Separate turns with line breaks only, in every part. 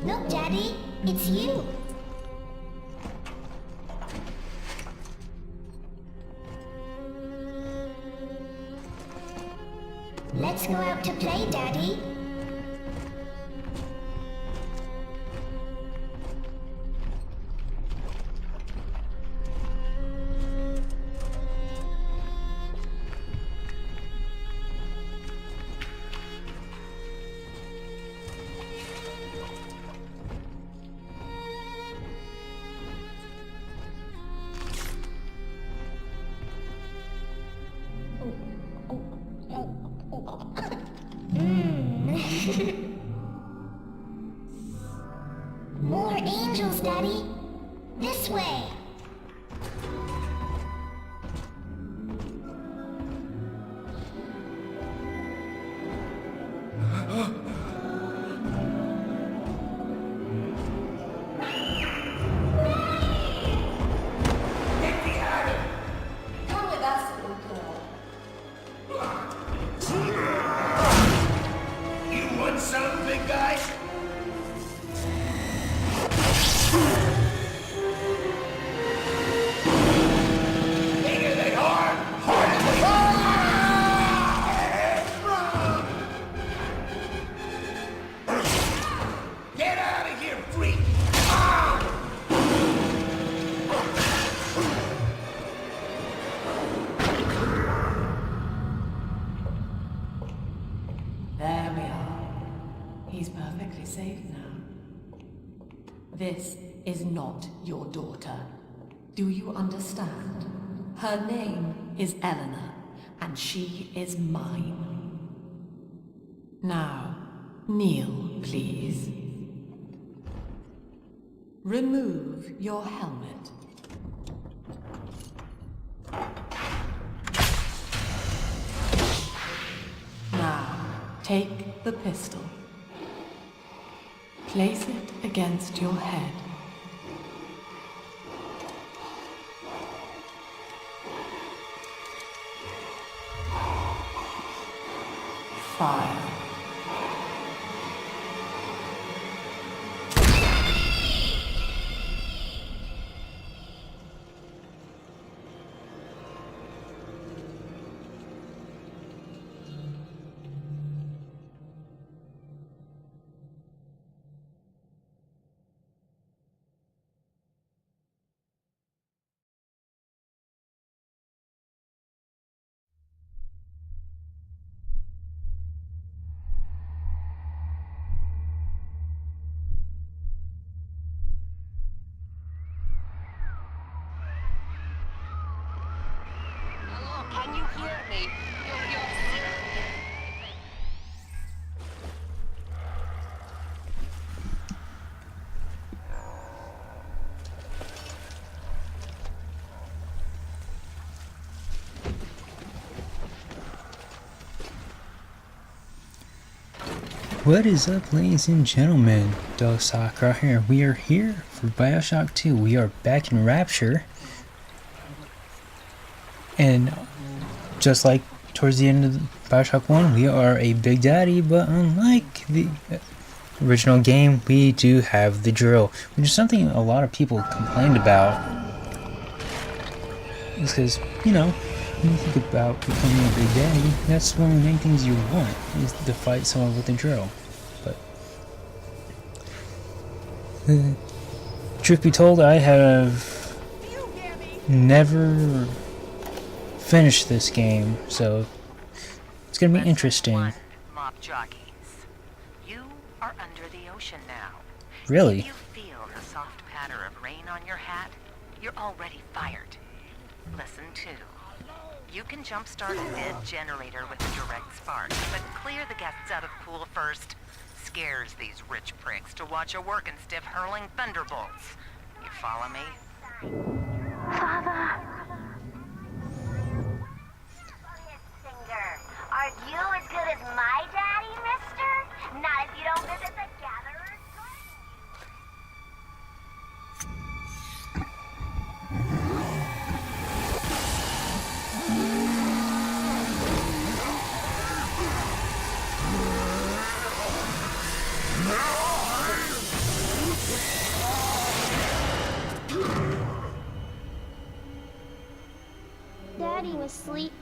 Look, Daddy, it's you. Let's go out to play, Daddy. More angels, Daddy. This way.
Come with us, little girl.
You want some, big guy? Bigger than hard, harder than Get out of here, freak!
There we are. He's perfectly safe now. This is not your daughter. Do you understand? Her name is Eleanor, and she is mine. Now, kneel, please. Remove your helmet. Now, take the pistol. Place it against your head. Fire.
Can you hear me?
What is up, ladies and gentlemen? Sakura here. We are here for Bioshock 2. We are back in Rapture. And just like towards the end of Bioshock 1, we are a Big Daddy, but unlike the original game, we do have the drill, which is something a lot of people complained about. It's because, you know, when you think about becoming a Big Daddy, that's one of the main things you want, is to fight someone with a drill. But truth be told, I have never finished this game, so it's gonna be interesting.
Mob jockeys. You are under the ocean now.
Really?
If you feel the soft patter of rain on your hat, you're already fired. Lesson 2. You can jumpstart a dead generator with a direct spark, but clear the guests out of the pool first. Scares these rich pricks to watch a working stiff hurling thunderbolts. You follow me?
Father.
Are you as good as my daddy, mister? Not if you don't visit the Gatherer's Garden.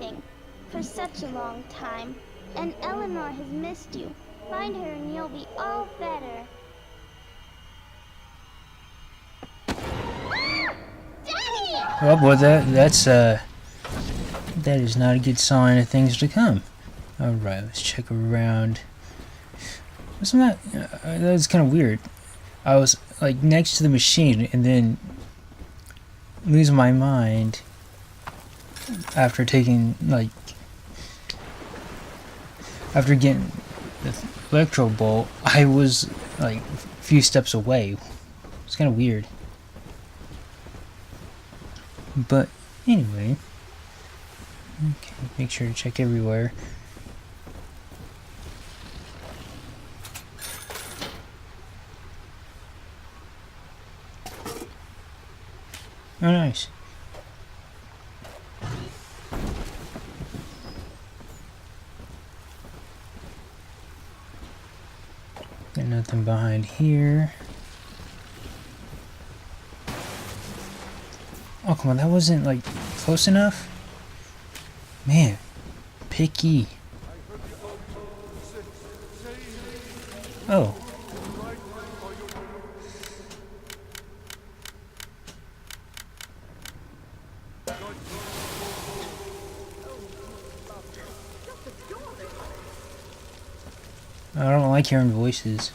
missing for such a long time. And Eleanor has missed you. Find her and you'll be all better. Daddy!
Oh boy, that is not a good sign of things to come. Alright, let's check around. That was kind of weird. I was like next to the machine and then lose my mind after taking after getting the electro bolt. I was like a few steps away. It's kind of weird. But anyway, okay, make sure to check everywhere. Oh, nice. Got nothing behind here. Oh, come on, that wasn't, like, close enough? Man, picky. Oh. I don't like hearing voices.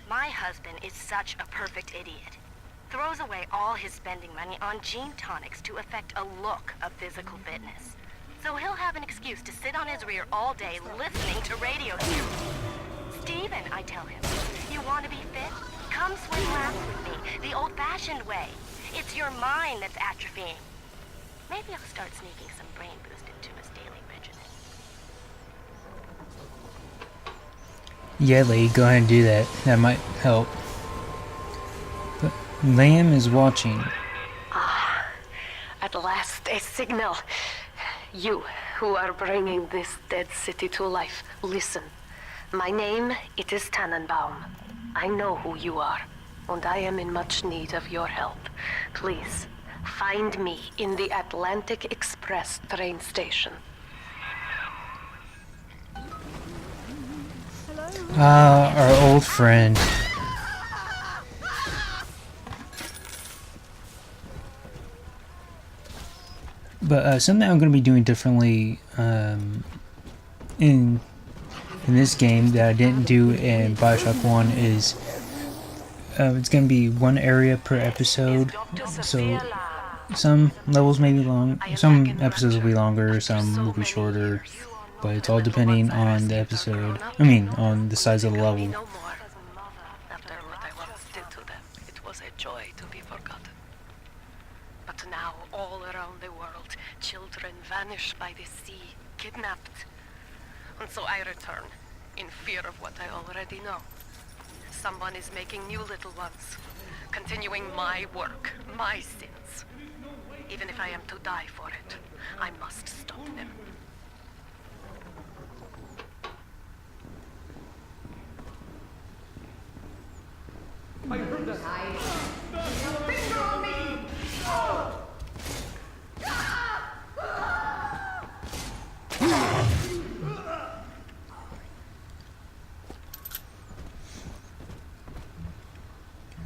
My husband is such a perfect idiot. Throws away all his spending money on gene tonics to affect a look of physical fitness. So he'll have an excuse to sit on his rear all day listening to radio shows. Steven, I tell him, you want to be fit? Come swim laps with me, the old-fashioned way. It's your mind that's atrophying. Maybe I'll start sneaking some brain boost into his daily regimen.
Yeah, lady, go ahead and do that. That might help. But Lamb is watching.
Ah, at last a signal. You, who are bringing this dead city to life, listen. My name, it is Tannenbaum. I know who you are, and I am in much need of your help. Please, find me in the Atlantic Express train station.
Our old friend. But something I'm going to be doing differently in this game that I didn't do in Bioshock 1 is it's going to be one area per episode. So some levels may be long, some episodes will be longer, some will be shorter. But it's all depending on the episode. I mean, on the size of the level.
No more. After what I once did to them, it was a joy to be forgotten. But now, all around the world, children vanish by the sea, kidnapped. And so I return, in fear of what I already know. Someone is making new little ones, continuing my work, my sins. Even if I am to die for it, I must stop them.
I heard that. Finger on me! Oh!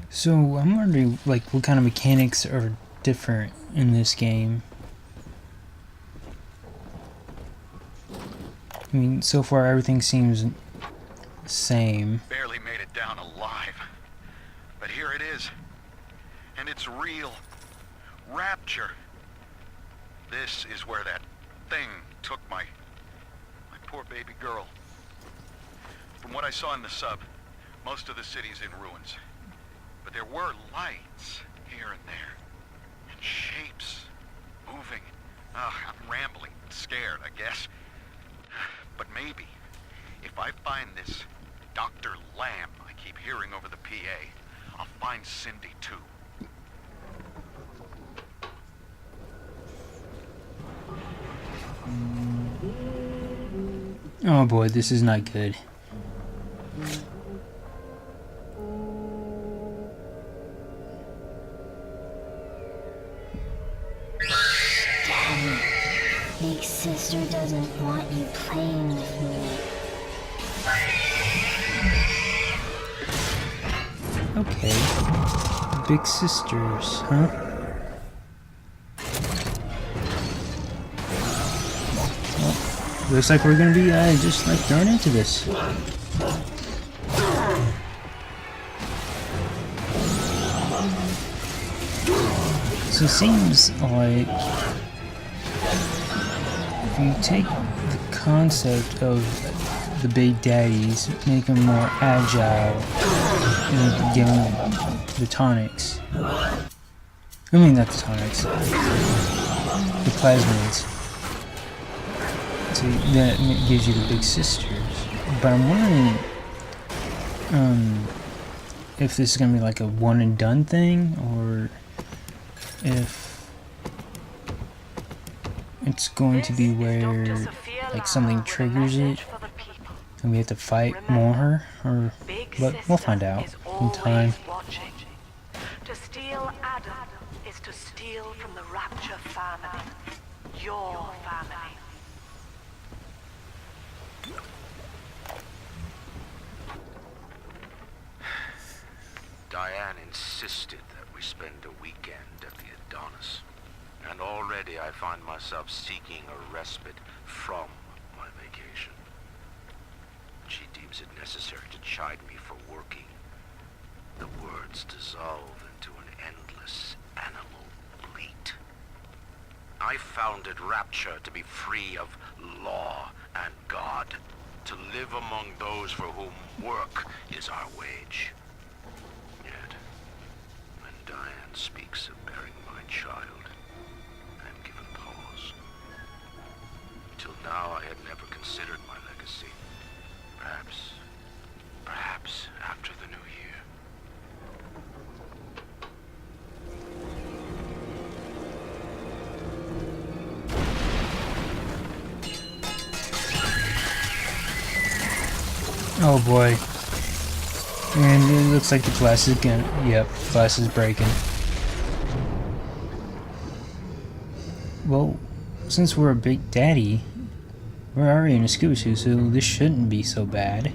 So I'm wondering, like, what kind of mechanics are different in this game. I mean, so far everything seems the same.
Barely made it down alive. But here it is. And it's real. Rapture. This is where that thing took my poor baby girl. From what I saw in the sub, most of the city's in ruins. But there were lights here and there. And shapes moving. I'm rambling, scared, I guess. But maybe, if I find this Dr. Lamb I keep hearing over the PA, I'll find Cindy too.
Oh boy, this is not good.
Big sister doesn't want you playing with me.
Okay. Big sisters, huh? Well, looks like we're gonna be just like thrown into this. So it seems like if you take the concept of the big daddies, make them more agile, and give them the tonics. I mean, not the tonics. The plasmids. So that gives you the big sisters. But I'm wondering if this is gonna be like a one and done thing, or if it's going to be where like something triggers it and we have to fight more, or but we'll find out in time.
To steal Adam is to steal from the Rapture family. Your family.
Diane insisted that we spend a weekend at the Adonis. And already I find myself seeking a respite from my vacation. She deems it necessary to chide me for working. The words dissolve into an endless animal bleat. I founded Rapture to be free of law and God, to live among those for whom work is our wage. Yet, when Diane speaks of bearing my child, I am given pause. Till now I had never considered my legacy. Perhaps after the new year.
Oh boy. And it looks like the glass is gonna, yep, glass is breaking. Well, since we're a big daddy, we're already in a scuba suit, so this shouldn't be so bad.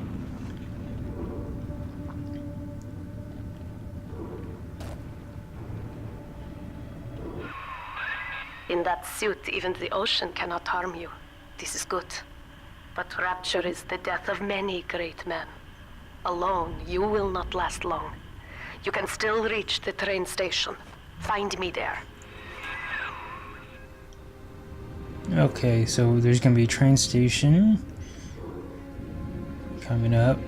In that suit, even the ocean cannot harm you. This is good. But Rapture is the death of many great men. Alone, you will not last long. You can still reach the train station. Find me there.
Okay, so there's gonna be a train station coming up.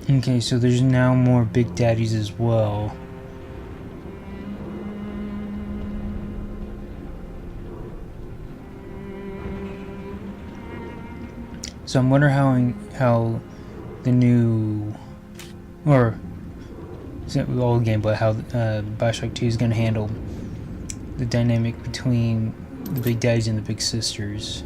Okay, so there's now more big daddies as well. So I'm wondering how the new, or it's not old game, but how Bioshock 2 is going to handle the dynamic between the big daddies and the big sisters.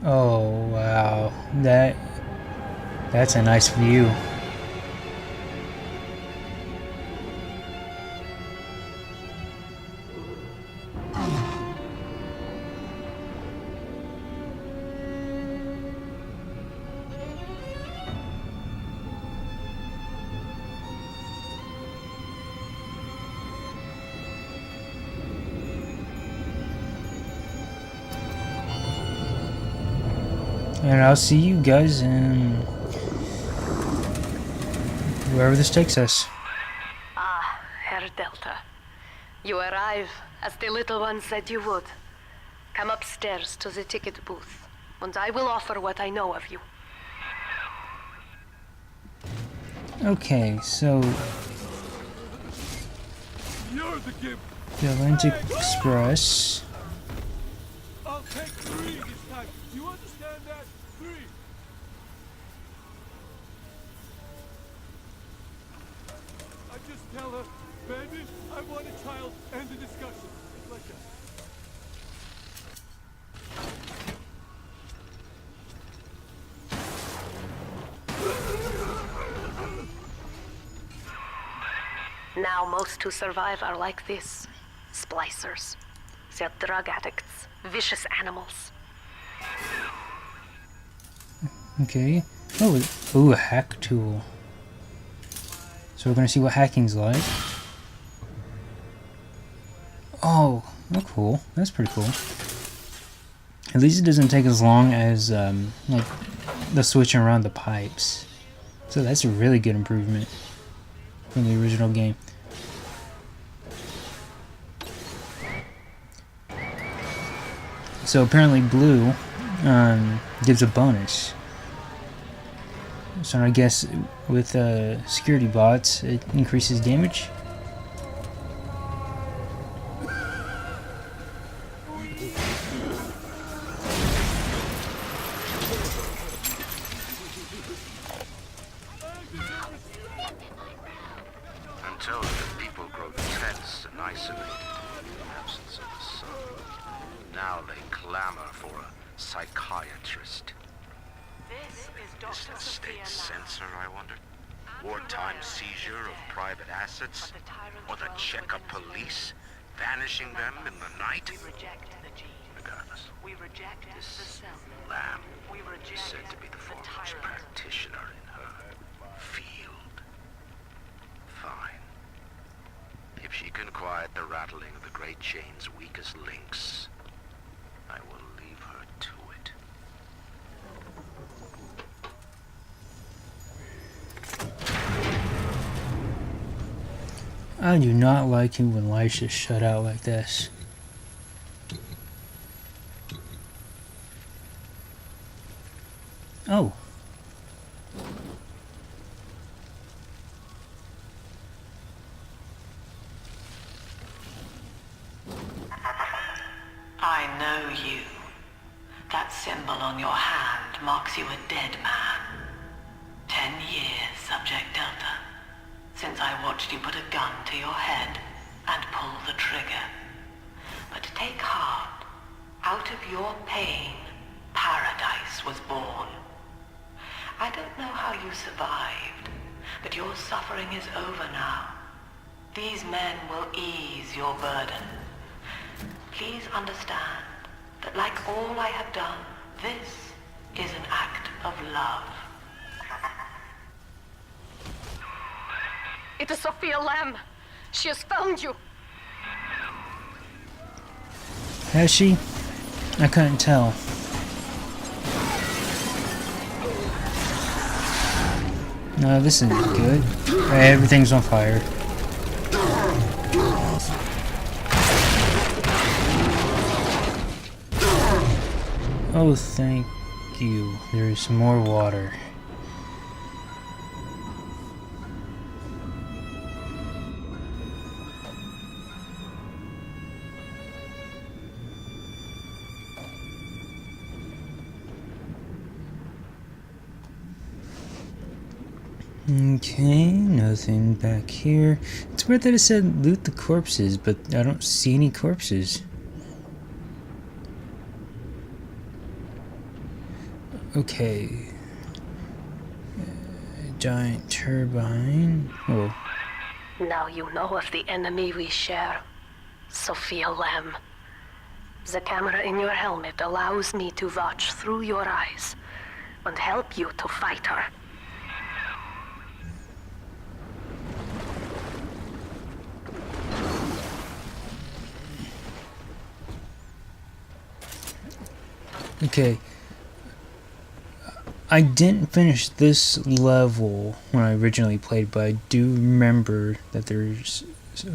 Oh wow, that's a nice view. And I'll see you guys in wherever this takes us.
Ah, Herr Delta. You arrive as the little one said you would. Come upstairs to the ticket booth, and I will offer what I know of you.
Okay, so the Atlantic Express.
I'll take 3 this time. Do you understand that? 3. tell her, baby, I want a child, end the discussion. It's like that.
Now most who survive are like this. Splicers. They're drug addicts. Vicious animals.
Okay. Oh, ooh, a hack tool. So we're gonna see what hacking's like. Oh, cool. That's pretty cool. At least it doesn't take as long as like the switching around the pipes. So that's a really good improvement from the original game. So apparently blue gives a bonus. So I guess with security bots, it increases damage.
Until the people grow tense and isolated in the absence of the sun. Now they clamor for a psychiatrist.
This is
Is
Dr.
the
Sophia
state censor, I wonder? Wartime seizure of private assets? Or the Cheka police? Vanishing them in the night?
We reject the gene.
Regardless,
We reject the
this
cell.
Lamb
We
is
reject
said to be the foremost
tyrant.
practitioner in her field. Fine. If she can quiet the rattling of the great chain's weakest links, I will leave her to it.
I do not like it when lights just shut out like this. Oh.
I know you. That symbol on your hand marks you a dead man. 10 years, Subject Delta, since I watched you put a gun to your head and pull the trigger. But take heart. Out of your pain, paradise was born. I don't know how you survived, but your suffering is over now. These men will ease your burden. Please understand that like all I have done, this is an act of love.
It is Sophia Lamb. She has found you.
Has she? I couldn't tell. No, this isn't good. Everything's on fire. Oh, thank you. There's more water. Okay, nothing back here. It's weird that it said loot the corpses, but I don't see any corpses. Okay. Giant turbine. Oh.
Now you know of the enemy we share, Sophia Lamb. The camera in your helmet allows me to watch through your eyes and help you to fight her.
Okay. I didn't finish this level when I originally played, but I do remember that there's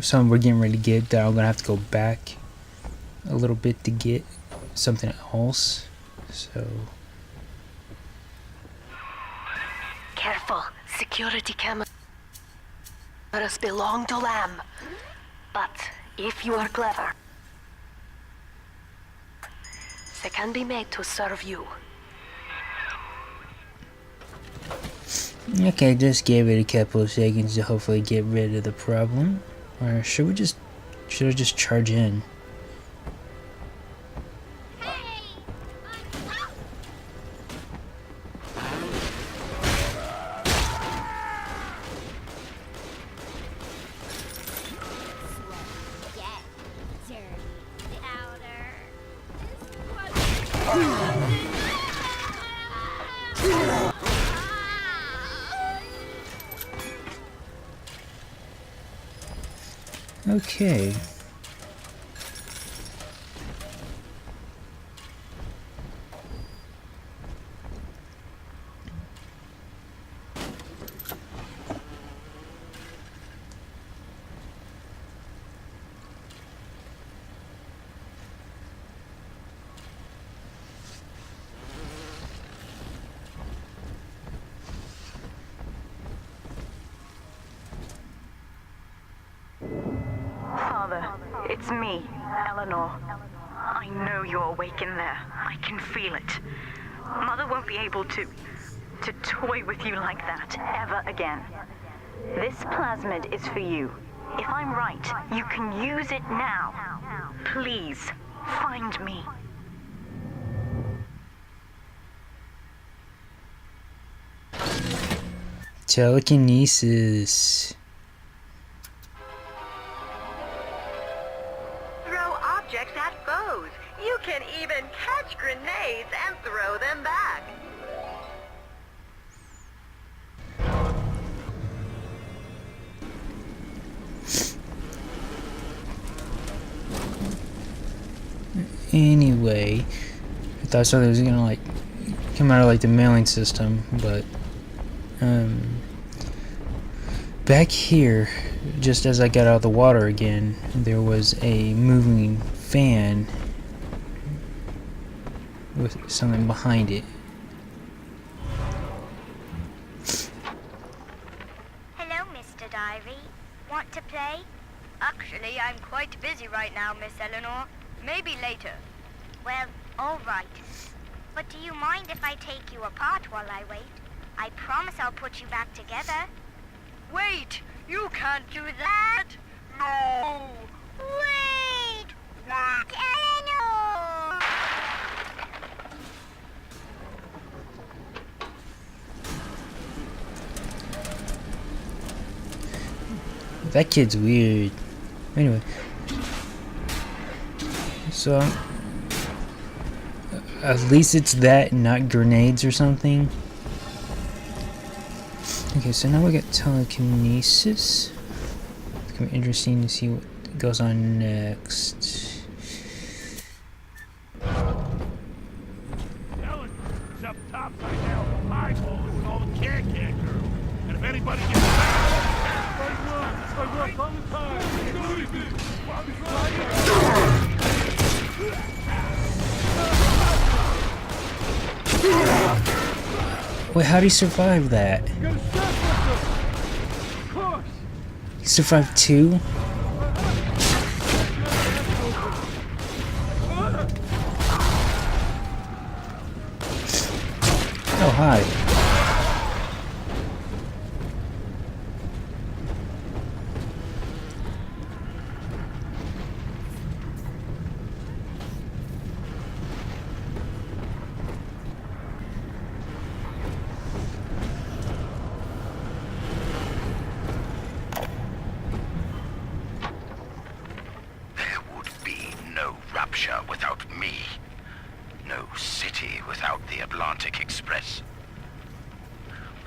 some we're getting ready to get that I'm gonna have to go back a little bit to get something else. So
Careful, security cameras belong to Lamb. But if you are clever, they can be made to serve you.
Okay, just gave it a couple of seconds to hopefully get rid of the problem. Or should I just charge in? Okay.
Father, it's me, Eleanor. I know you're awake in there. I can feel it. Mother won't be able to toy with you like that ever again. This plasmid is for you. If I'm right, you can use it now. Please, find me.
Telekinesis.
Throw objects at foes. You can even catch grenades and throw them back.
Anyway, I thought so. It was gonna like come out of like the mailing system, but back here, just as I got out of the water again, there was a moving fan with something behind it.
Hello, Mr. Diary. Want to play?
Actually, I'm quite busy right now, Miss Eleanor. Maybe later.
Well, all right. But do you mind if I take you apart while I wait? I promise I'll put you back together.
Wait! You can't do that! No!
Wait! Eleanor!
That kid's weird. Anyway. So, at least it's that, not grenades or something. Okay, so now we got telekinesis. It's gonna be interesting to see what goes on next.
Ellen, it's up top right now. Eyeball with all the can girls. And if anybody gets back, I work all the time.
Wait, how did he survive that? He survived 2? Oh, hi.
Without me. No city without the Atlantic Express.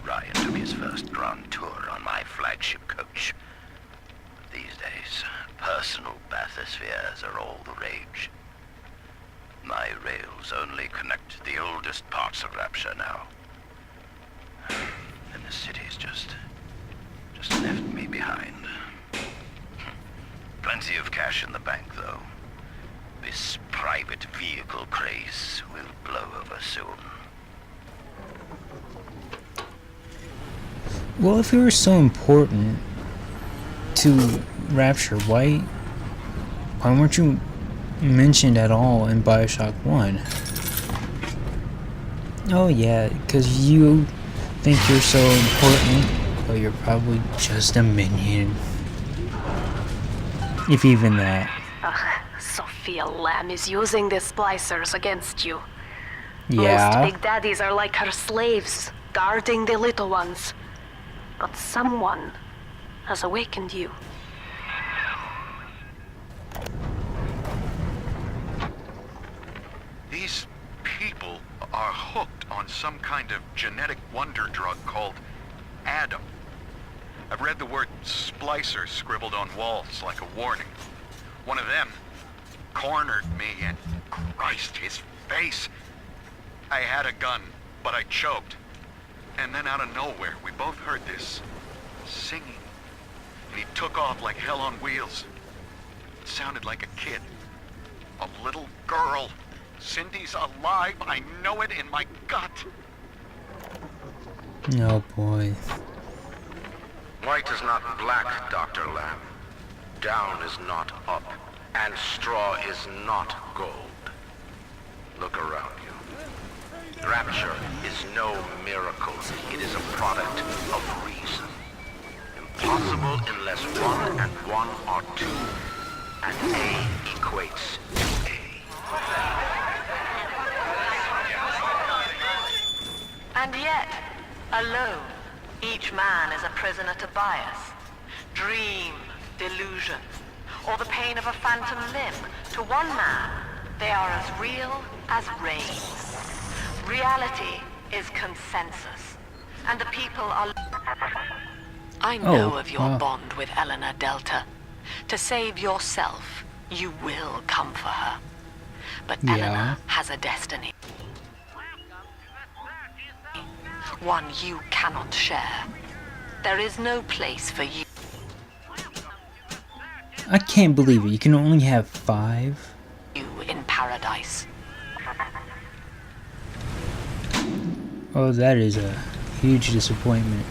Ryan took his first grand tour on my flagship coach. These days, personal bathyspheres are all the rage. My rails only connect the oldest parts of Rapture now. And the city's just left me behind. Plenty of cash in the bank, though. This private vehicle craze will blow over soon.
Well, if it were so important to Rapture, why weren't you mentioned at all in Bioshock 1? Oh yeah, because I think you're so important, but you're probably just a minion. If even that.
Sophia Lamb is using the splicers against you.
Yeah.
Most big daddies are like her slaves, guarding the little ones. But someone has awakened you.
These people are hooked on some kind of genetic wonder drug called Adam. I've read the word splicer scribbled on walls like a warning. One of them cornered me and Christ, his face. I had a gun, but I choked. And then out of nowhere, we both heard this singing. And he took off like hell on wheels. It sounded like a kid. A little girl. Cindy's alive. I know it in my gut.
Oh boy.
White is not black, Dr. Lamb. Down is not up. And straw is not gold. Look around you. Rapture is no miracle. It is a product of reason. Impossible unless 1 and 1 are 2. And A equates to A.
And yet, alone, each man is a prisoner to bias, dream, delusion, or the pain of a phantom limb. To one man, they are as real as rain. Reality is consensus, and the people are... I know of your bond with Eleanor Delta. To save yourself, you will come for her. But Eleanor has a destiny. One you cannot share. There is no place for you.
I can't believe it. You can only have 5?
You in paradise.
Oh, that is a huge disappointment.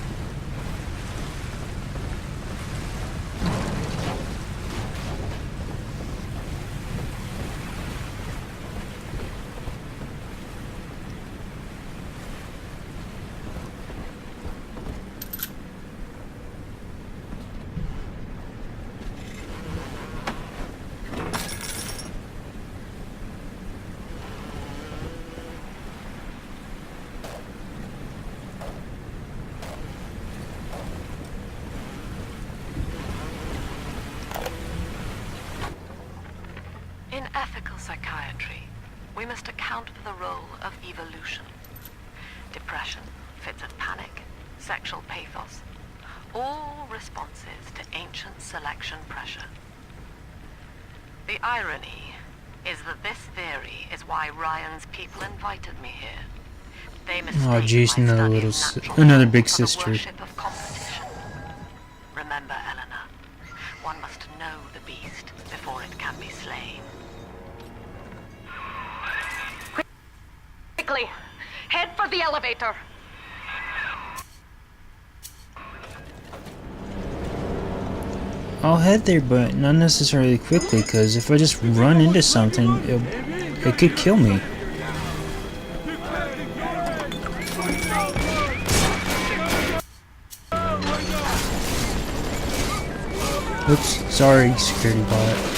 In ethical psychiatry, we must account for the role of evolution. Depression, fits of panic, sexual pathos, all responses to ancient selection pressure. The irony is that this theory is why Ryan's people invited me here. They mistake
Oh jeez,
my
another
study
little,
of natural
another
law
big
for the
sister.
worship of competition. Remember, Eleanor, one must know the beast before it can be slain.
Quickly, head for the elevator.
I'll head there, but not necessarily quickly, because if I just run into something, it could kill me. Oops, sorry, security bot.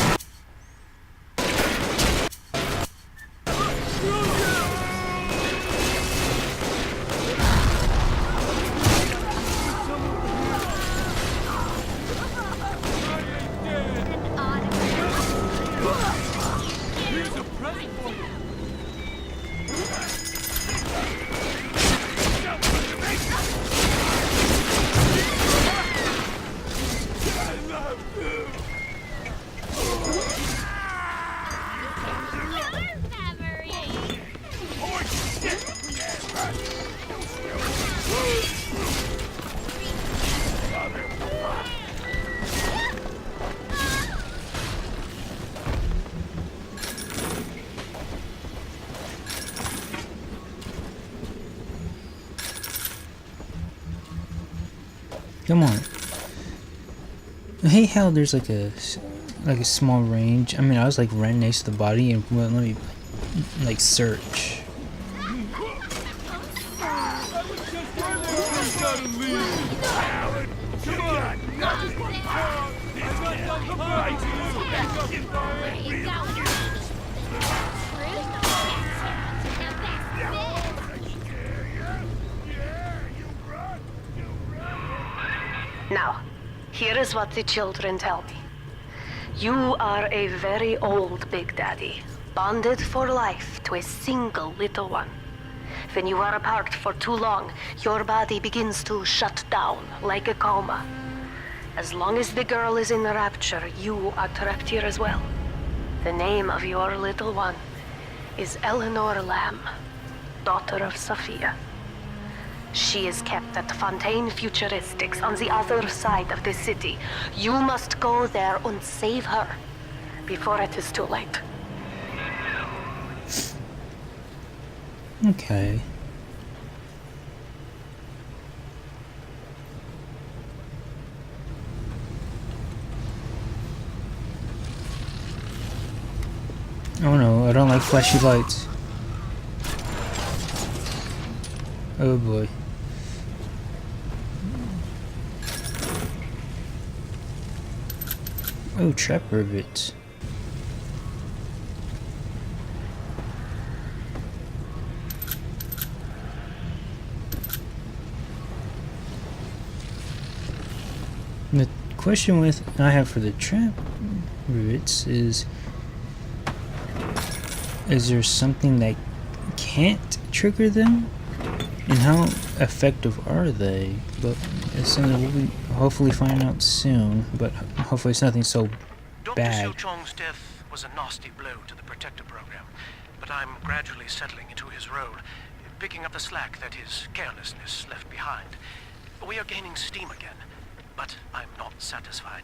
Come on. I hate how there's like a small range. I mean, I was like right next to the body and wouldn't let me like search.
gotta leave, coward! Come on!
Now, here is what the children tell me. You are a very old Big Daddy, bonded for life to a single little one. When you are apart for too long, your body begins to shut down like a coma. As long as the girl is in the rapture, you are trapped here as well. The name of your little one is Eleanor Lamb, daughter of Sophia. She is kept at Fontaine Futuristics on the other side of the city. You must go there and save her before it is too late.
Okay. Oh no, I don't like flashy lights. Oh boy. Oh, trap rivets. The question I have for the trap rivets is there something that can't trigger them? And how effective are they? But it's something we'll be hopefully find out soon, but hopefully it's nothing so bad.
Dr. Siu-Chong's death was a nasty blow to the Protector program, but I'm gradually settling into his role, picking up the slack that his carelessness left behind. We are gaining steam again, but I'm not satisfied.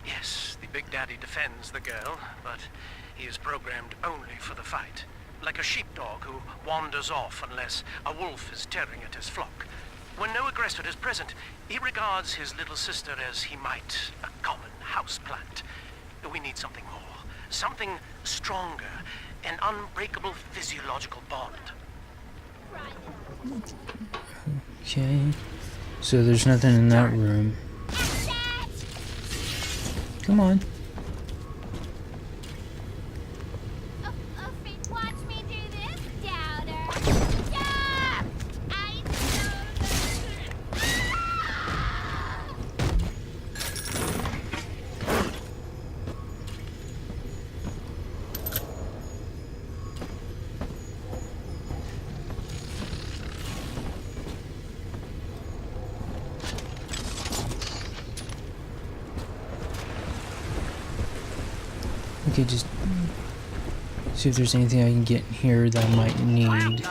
Yes, the Big Daddy defends the girl, but he is programmed only for the fight. Like a sheepdog who wanders off unless a wolf is tearing at his flock. When no aggressor is present, he regards his little sister as he might a common houseplant. We need something more, something stronger, an unbreakable physiological bond.
Okay, so there's nothing in that room. Come on. Okay, just see if there's anything I can get here that I might need.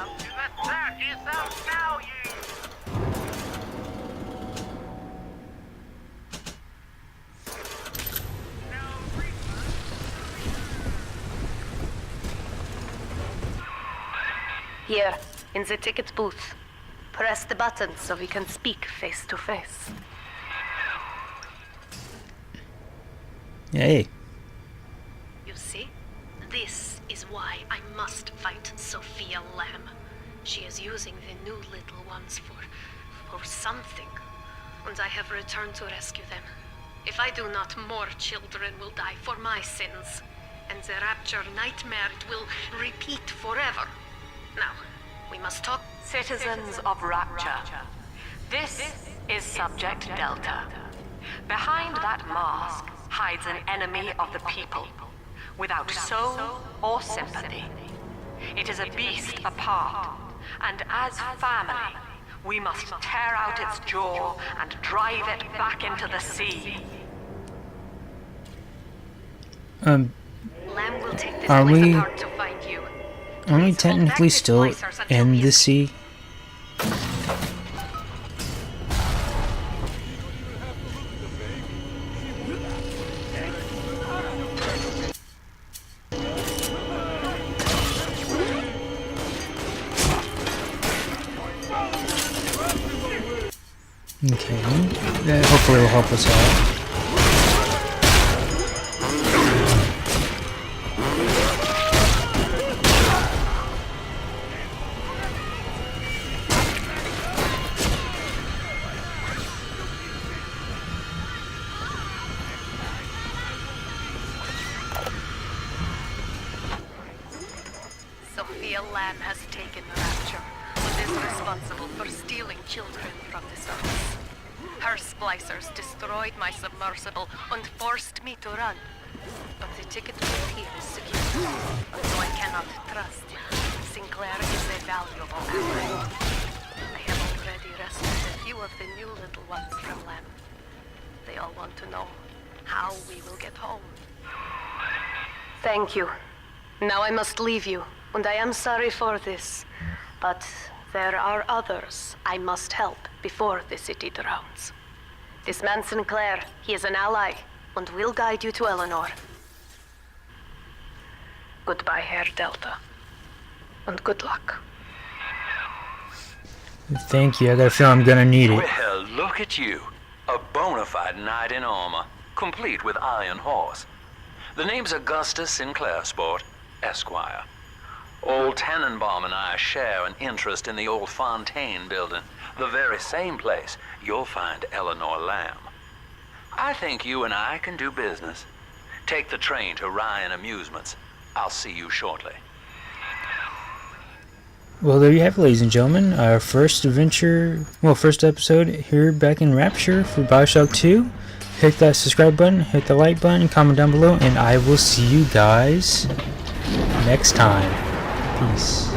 Here, in the ticket booth. Press the button so we can speak face to face.
Hey.
You see? This is why I must fight Sophia Lamb. She is using the new little ones for something. And I have returned to rescue them. If I do not, more children will die for my sins. And the rapture nightmare will repeat forever. Now, we must talk.
Citizens of Rapture, this is Subject Delta. Behind that mask hides an enemy of the people, without soul or sympathy. It is a beast apart, and as family, we must tear out its jaw and drive it back into the sea.
Lamb will take this
Are
place
we-
apart to find you.
Aren't we technically still in the sea? Okay, that hopefully will help us out.
Lamb has taken Rapture and is responsible for stealing children from the surface. Her splicers destroyed my submersible and forced me to run. But the ticket route here is secure, so I cannot trust you. Sinclair is a valuable ally. I have already rescued a few of the new little ones from Lamb. They all want to know how we will get home. Thank you. Now I must leave you, and I am sorry for this. But there are others I must help before the city drowns. This man Sinclair, he is an ally, and will guide you to Eleanor. Goodbye, Herr Delta. And good luck.
Thank you. I got a feeling I'm gonna need it.
Well, look at you. A bona fide knight in armor, complete with iron horse. The name's Augustus Sinclair, Sport, Esquire. Old Tannenbaum and I share an interest in the old Fontaine building, the very same place you'll find Eleanor Lamb. I think you and I can do business. Take the train to Ryan Amusements. I'll see you shortly.
Well, there you have it, ladies and gentlemen. Our first episode here back in Rapture for Bioshock 2. Hit that subscribe button, hit the like button, comment down below, and I will see you guys next time. Peace.